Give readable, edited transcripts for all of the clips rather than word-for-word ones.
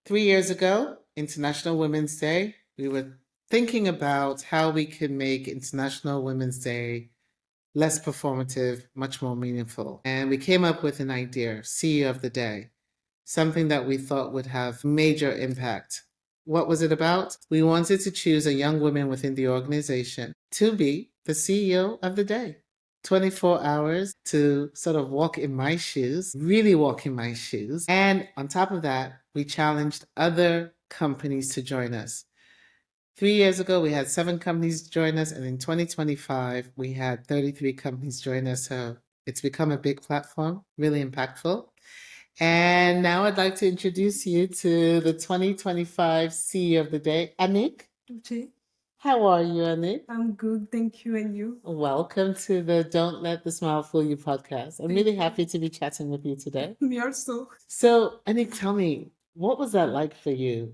3 years ago, International Women's Day, we were thinking about how we could make International Women's Day less performative, much more meaningful. And we came up with an idea, CEO of the Day, something that we thought would have major impact. What was it about? We wanted to choose a young woman within the organization to be the CEO of the day. 24 hours to sort of walk in my shoes, really walk in my shoes. And on top of that, we challenged other companies to join us. 3 years ago, we had 7 companies join us, and in 2025, we had 33 companies join us. So it's become a big platform, really impactful. And now I'd like to introduce you to the 2025 CEO of the Day, Annick. Uche, How are you, Annick? I'm good, thank you, and you? Welcome to the Don't Let the Smile Fool You podcast. I'm really Thank you. happy to be chatting with you today. Me also. So, Annick, tell me, what was that like for you?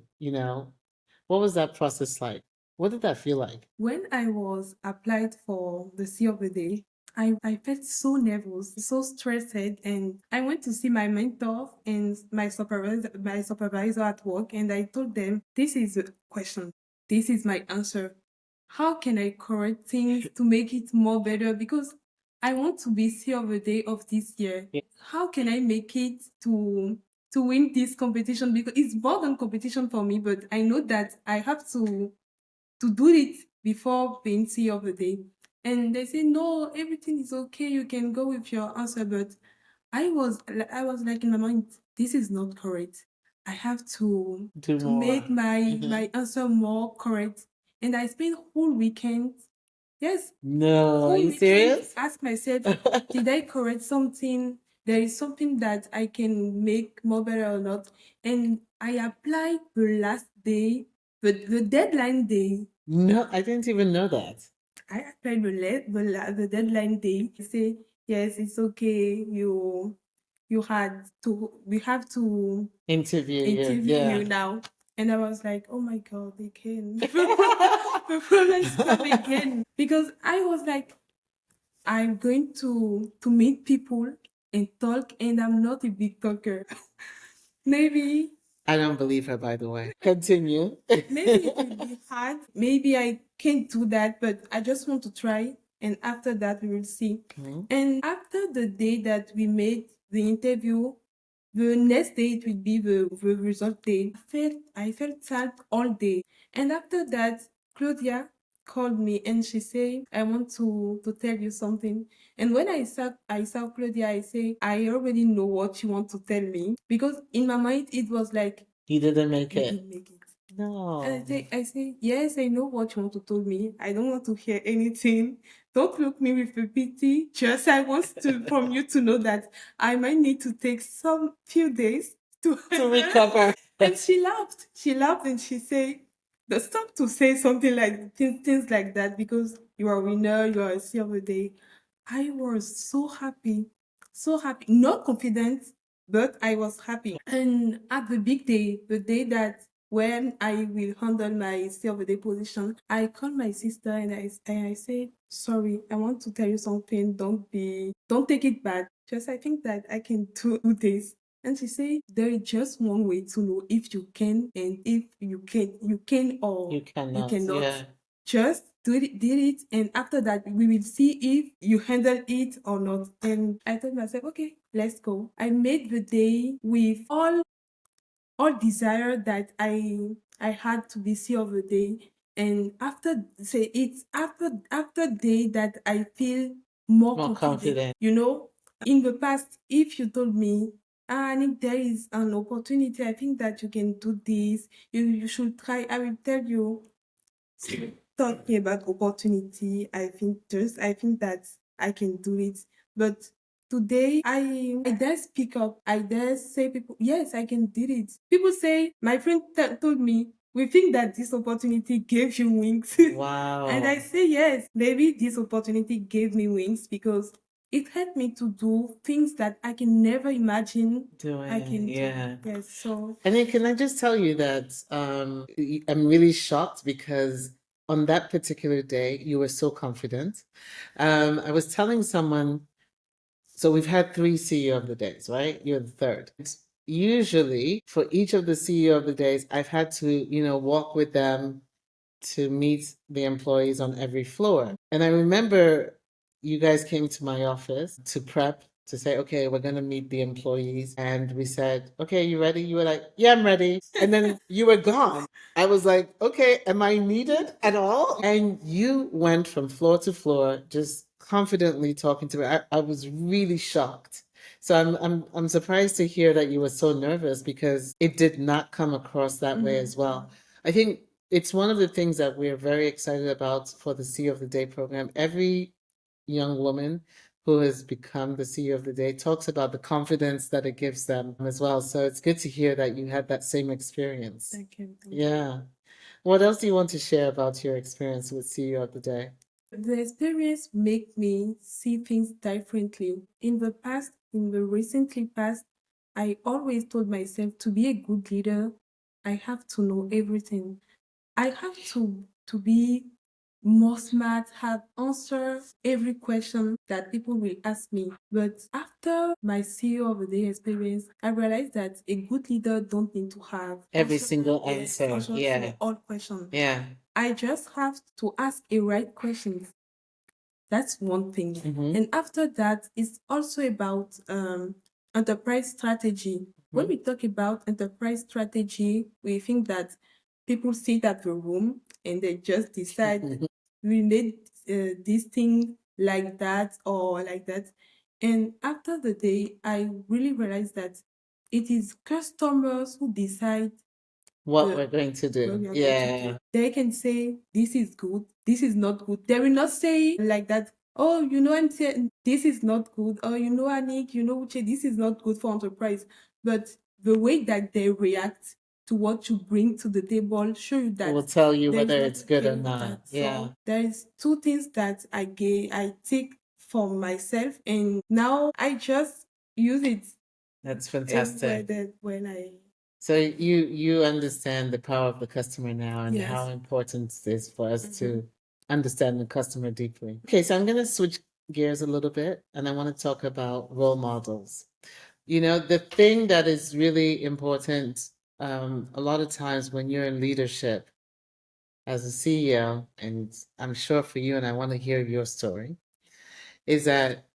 What was that process like? What did that feel like? When I was applied for the C of the day, I felt so nervous, so stressed, and I went to see my mentor and my supervisor at work, and I told them, this is the question, this is my answer. How can I correct things to make it more better? Because I want to be C of the day of this year. Yeah. How can I make it to win this competition? Because it's more than competition for me, but I know that I have to do it before being CEO of the day. And they say, no, everything is okay. You can go with your answer. But I was like in my mind, this is not correct. I have Do to more. make my answer more correct. And I spent whole weekend. Yes. No, Whole are you weekend serious? ask myself, did I correct something? There is something that I can make more better or not. And I applied the last day, the deadline day. No, I didn't even know that. I applied the deadline day. I say, yes, it's okay. You had to, we have to Interview you. interview Yeah. you now. And I was like, oh my God, again. The problems come again. Because I was like, I'm going to meet people and talk, and I'm not a big talker. Maybe I don't believe her, by the way. Continue. maybe it will be hard. Maybe I can't do that, but I just want to try. And after that, we will see. Mhm. And after the day that we made the interview, the next day it will be the result day. I felt sad all day. And after that, Claudia called me and she said, I want to tell you something. And when I saw Claudia, I say, I already know what you want to tell me. Because in my mind it was like, You didn't make you it. didn't make it. No. And I say, yes, I know what you want to tell me. I don't want to hear anything. Don't look me with a pity. Just I want to from you to know that I might need to take some few days to recover. And she laughed. She laughed and she said, stop to say something like things like that because you are a winner, you are a CEO of the day. I was so happy, not confident, but I was happy. And at the big day, the day that when I will handle my CEO of the day position, I called my sister and I said, sorry, I want to tell you something. Don't take it bad. Just I think that I can do this. And she said, there is just one way to know if you can and if you can or You cannot. cannot. Yeah. Just did it, and after that, we will see if you handle it or not. And I told myself, okay, let's go. I made the day with all desire that I had to be CEO of the day. And after say it's after day that I feel more confident. You know, in the past, if you told me, Nick, there is an opportunity, I think that you can do this, you should try, I will tell you, talking about opportunity, I think that I can do it. But today I dare speak up. I dare say people, yes, I can do it. People say, my friend told me, we think that this opportunity gave you wings. Wow. And I say yes, maybe this opportunity gave me wings because it helped me to do things that I can never imagine I can Yeah. do. Yes, so And then can I just tell you that I'm really shocked because on that particular day you were so confident. I was telling someone, so we've had 3 CEO of the days, right? You're the third. usually for each of the CEO of the days, I've had to, walk with them to meet the employees on every floor. And I remember you guys came to my office to prep to say, okay, we're going to meet the employees. And we said, okay, you ready? You were like, yeah, I'm ready. And then you were gone. I was like, okay, am I needed at all? And you went from floor to floor, just confidently talking to me. I was really shocked. So I'm surprised to hear that you were so nervous because it did not come across that way as well. I think it's one of the things that we're very excited about for the CEO of the Day program. Every young woman who has become the CEO of the Day talks about the confidence that it gives them as well. So it's good to hear that you had that same experience. Thank you. Yeah. What else do you want to share about your experience with CEO of the Day? The experience make me see things differently. In the recently past, I always told myself to be a good leader, I have to know everything. I have to be more smart, have answer every question that people will ask me. But after my CEO of the Day experience, I realized that a good leader don't need to have every single answer. answer Yeah. for all questions. Yeah. I just have to ask a right question. That's one thing. And after that, it's also about enterprise strategy. When we talk about enterprise strategy, we think that people sit at the room and they just decide we need this thing like that or like that. And after the day, I really realized that it is customers who decide what we're going to do. Yeah. They can say this is good, this is not good. They will not say like that. Oh, I'm saying this is not good. Or Annick, Uche, this is not good for enterprise. But the way that they react to what you bring to the table show you that will tell you there is whether it's good or nothing not. that. Yeah. So there is two things that I take for myself, and now I just use it That's everywhere fantastic. that when I So you understand the power of the customer now and how yes. important it is for us to understand the customer deeply. Okay, so I'm going to switch gears a little bit and I want to talk about role models. The thing that is really important a lot of times when you're in leadership as a CEO, and I'm sure for you, and I want to hear your story, is that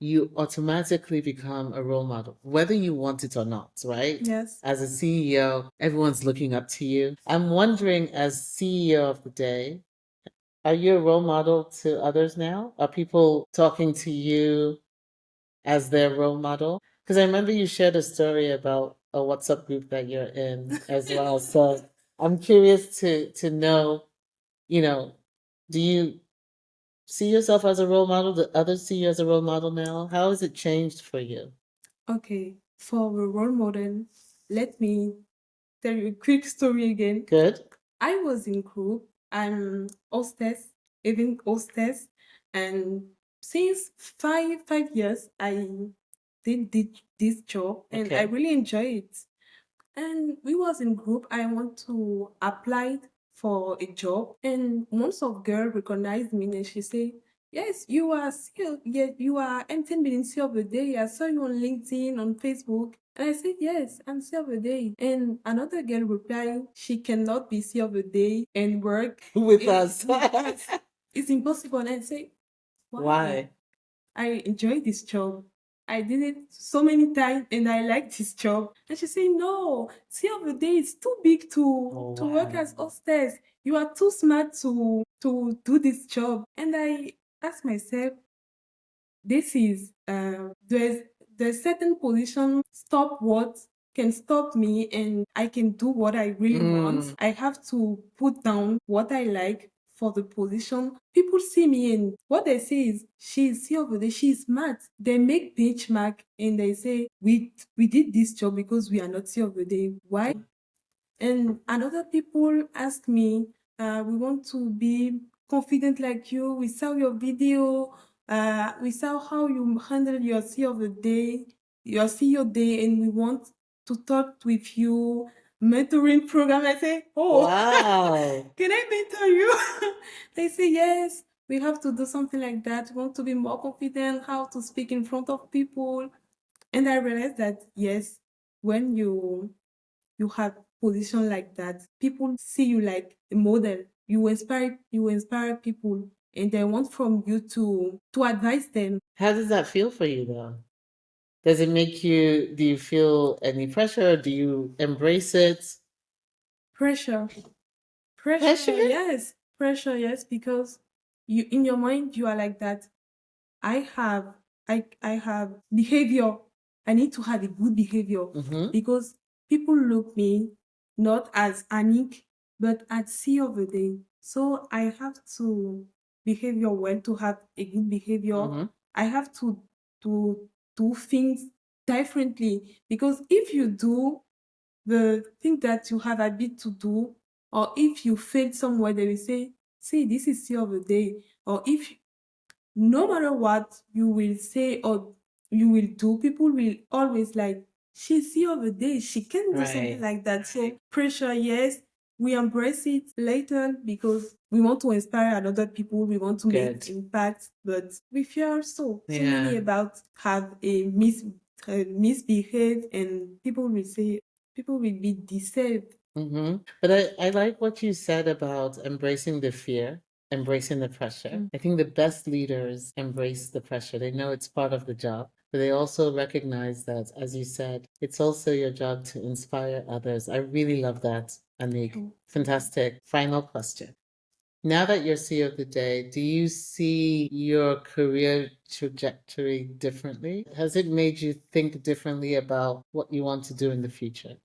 you automatically become a role model, whether you want it or not, right? Yes. As a CEO, everyone's looking up to you. I'm wondering, as CEO of the day, are you a role model to others now? Are people talking to you as their role model? Because I remember you shared a story about a WhatsApp group that you're in as well. So I'm curious to know, you know, do you see yourself as a role model? Do others see you as a role model now? How has it changed for you? Okay, for a role model, let me tell you a quick story again. Good. I was in group. I'm hostess, event hostess, and since five years, I did this job, and I Okay. really enjoy it. And we was in group. I want to apply for a job, and once of girl recognized me, and she said, "Yes, you are still, yeah, you are M10 Ministry of the Day. I saw you on LinkedIn, on Facebook." And I said, "Yes, I'm C of the Day." And another girl replied, "She cannot be C of the Day and work With us. with us. It's impossible." And I say, Why? I enjoy this job. I did it so many times and I like this job. And she said, "No, see of the day is too big to work as hostess. You are too smart to do this job." And I asked myself, this is there's certain position stop what can stop me and I can do what I really want. I have to put down what I like for the position. People see me and what they say is she's here over there, she's smart. They make benchmark and they say we did this job because we are not here over there. Why? And another people ask me, we want to be confident like you. We saw your video. We saw how you handle your CEO of the day, your CEO day, and we want to talk with you. Mentoring program. I say, oh, wow. Can I mentor you? They say, yes, we have to do something like that. We want to be more confident, how to speak in front of people. And I realized that, yes, when you have position like that, people see you like a model. You inspire people, and they want from you to advise them. How does that feel for you though? Does it make you, do you feel any pressure? Do you embrace it? Pressure. Pressure? Yes. Pressure, yes, because you in your mind you are like that. I have I have behavior. I need to have a good behavior because people look me not as Annick, but as CEO of the day. So I have to behavior well to have a good behavior. I have to do things differently because if you do the thing that you have a bit to do, or if you fail somewhere, they will say, "See, this is CEO of the day." Or if no matter what you will say or you will do, people will always like, she's here of the day, she can do something like that. So pressure, yes, we embrace it later because we want to inspire other people, we want to make impact, but we fear also so many about have a misbehave, and people will be deceived. But I like what you said about embracing the fear, embracing the pressure. I think the best leaders embrace the pressure. They know it's part of the job, but they also recognize that, as you said, it's also your job to inspire others. I really love that, Annick. Fantastic. Final question. Now that you're CEO of the day, do you see your career trajectory differently? Has it made you think differently about what you want to do in the future?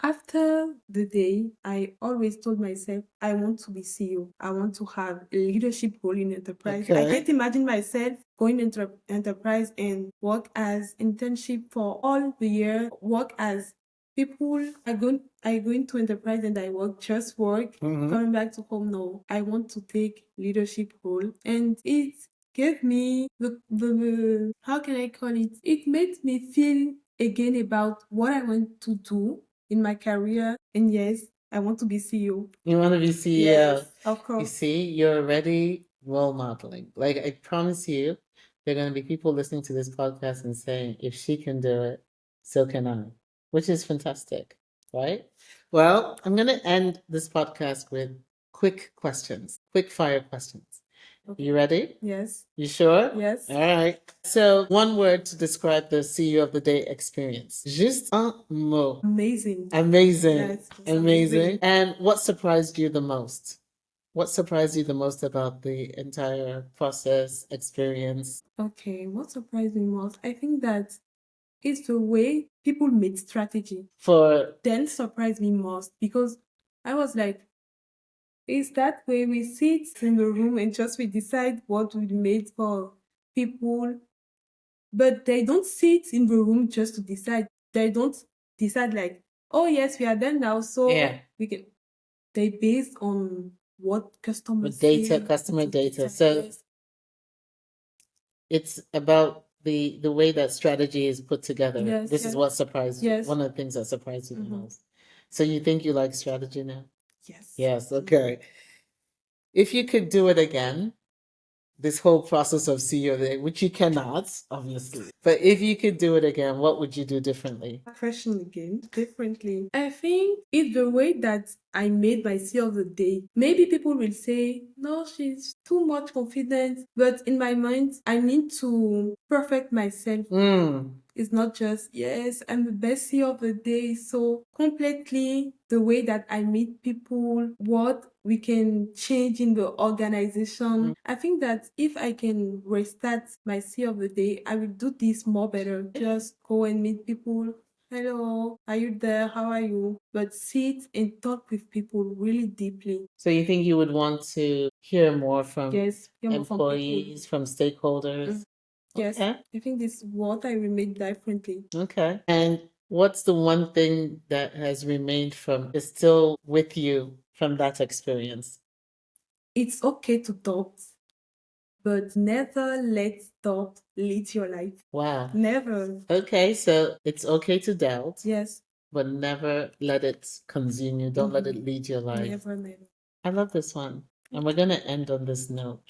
After the day, I always told myself, I want to be CEO. I want to have a leadership role in enterprise. I can't imagine myself going into enterprise and work as internship for all the year, work as people I go into enterprise and I work just work, coming back to home. No, I want to take leadership role, and it gave me the how can I call it? It made me feel again about what I want to do in my career. And yes, I want to be CEO. You want to be CEO? Yes, of You course. see, you're already role modeling. Like, I promise you, there are going to be people listening to this podcast and saying, if she can do it, so can I, which is fantastic, right? Well, I'm going to end this podcast with quick questions, quick fire questions. You ready? Yes. You sure? Yes. All right. So, one word to describe the CEO of the Day experience. Juste un mot. Amazing. Amazing. Yes, it's Amazing. amazing. And what surprised you the most? What surprised you the most about the entire process, experience? Okay, what surprised me most? I think that it's the way people made strategy. For Then surprised me most because I was like, is that way we sit in the room and just we decide what we made for people, but they don't sit in the room just to decide. They don't decide like, oh yes, we are done now, so Yeah. we can. They based on what customers data, say customer to data. decide. So Yes. it's about the way that strategy is put together. Yes, This is what surprised you. yes. One of the things that surprised you the most. So you think you like strategy now? Yes. Yes. Okay. If you could do it again, this whole process of CEO thing, which you cannot, obviously. But if you could do it again, what would you do differently? Question again, differently. I think it's the way that I made my CEO of the day. Maybe people will say, no, she's too much confident. But in my mind, I need to perfect myself. It's not just, yes, I'm the best CEO of the day. So completely the way that I meet people, what we can change in the organization. I think that if I can restart my CEO of the day, I will do this more better. Just go and meet people. Hello, are you there? How are you? But sit and talk with people really deeply. So you think you would want to hear more from Yes, hear more from people. employees, from stakeholders? Yes, Okay. I think this is what I will make differently. Okay. And what's the one thing that has remained from, is still with you from that experience? It's okay to doubt, but never let doubt lead your life. Wow. Never. Okay, so it's okay to doubt, Yes, but never let it consume you. Don't let it lead your life. never, never. I love this one. And we're going to end on this note.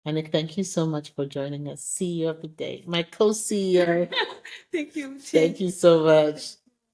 Annick, thank you so much for joining us. CEO of the day, my co-CEO. Thank you. Thank you so much.